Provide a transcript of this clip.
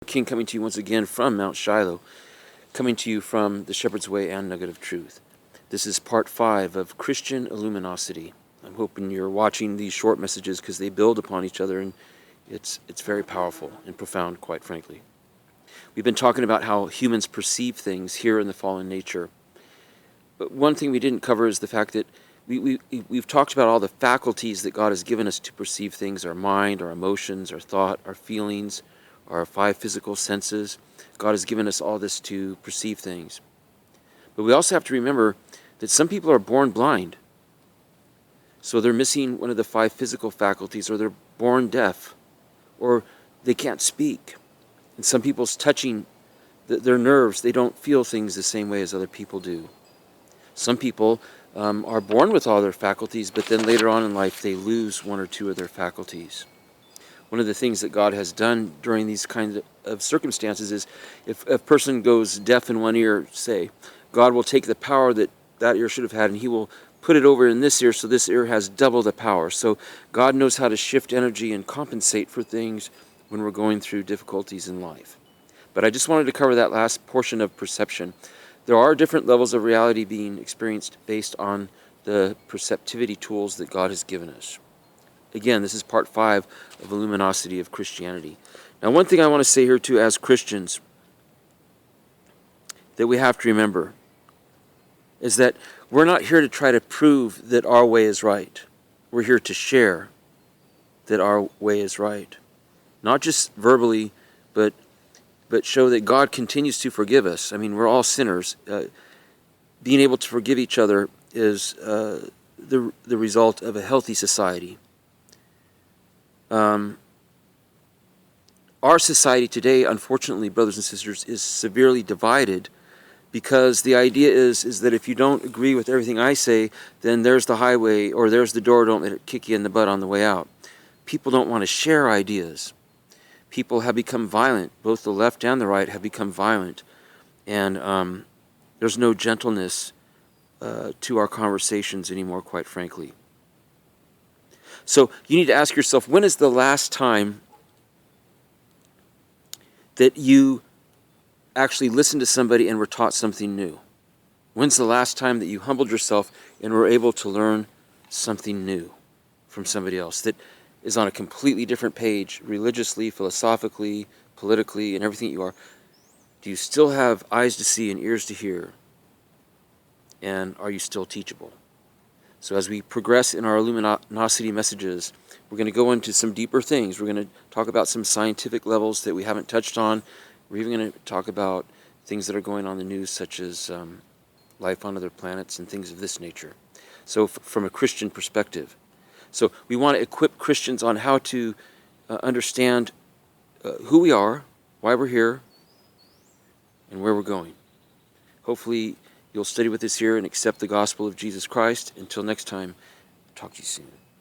King coming to you once again from Mount Shiloh, coming to you from the Shepherd's Way and Nugget of Truth. This is part 5 of Christian Illuminosity. I'm hoping you're watching these short messages because they build upon each other, and it's very powerful and profound, quite frankly. We've been talking about how humans perceive things here in the fallen nature. But one thing we didn't cover is the fact that we've talked about all the faculties that God has given us to perceive things: our mind, our emotions, our thought, our feelings, our 5 physical senses. God has given us all this to perceive things. But we also have to remember that some people are born blind. So they're missing one of the 5 physical faculties, or they're born deaf, or they can't speak. And some people's touching their nerves, they don't feel things the same way as other people do. Some people are born with all their faculties, but then later on in life they lose 1 or 2 of their faculties. One of the things that God has done during these kinds of circumstances is, if a person goes deaf in one ear, say, God will take the power that ear should have had and he will put it over in this ear, so this ear has double the power. So God knows how to shift energy and compensate for things when we're going through difficulties in life. But I just wanted to cover that last portion of perception. There are different levels of reality being experienced based on the perceptivity tools that God has given us. Again, this is part 5 of Illuminosity of Christianity. Now, one thing I want to say here too, as Christians, that we have to remember is that we're not here to try to prove that our way is right. We're here to share that our way is right. Not just verbally, but show that God continues to forgive us. I mean, we're all sinners. Being able to forgive each other is the result of a healthy society. Our society today, unfortunately, brothers and sisters, is severely divided, because the idea is that if you don't agree with everything I say, then there's the highway, or there's the door, don't let it kick you in the butt on the way out. People don't want to share ideas. People have become violent. Both the left and the right have become violent. And there's no gentleness to our conversations anymore, quite frankly. So you need to ask yourself, when is the last time that you actually listened to somebody and were taught something new? When's the last time that you humbled yourself and were able to learn something new from somebody else that is on a completely different page, religiously, philosophically, politically, and everything you are? Do you still have eyes to see and ears to hear? And are you still teachable? So as we progress in our Illuminosity messages, we're going to go into some deeper things. We're going to talk about some scientific levels that we haven't touched on. We're even going to talk about things that are going on in the news, such as life on other planets and things of this nature. So from a Christian perspective. So we want to equip Christians on how to understand who we are, why we're here, and where we're going. Hopefully you'll study with us here and accept the gospel of Jesus Christ. Until next time, talk to you soon.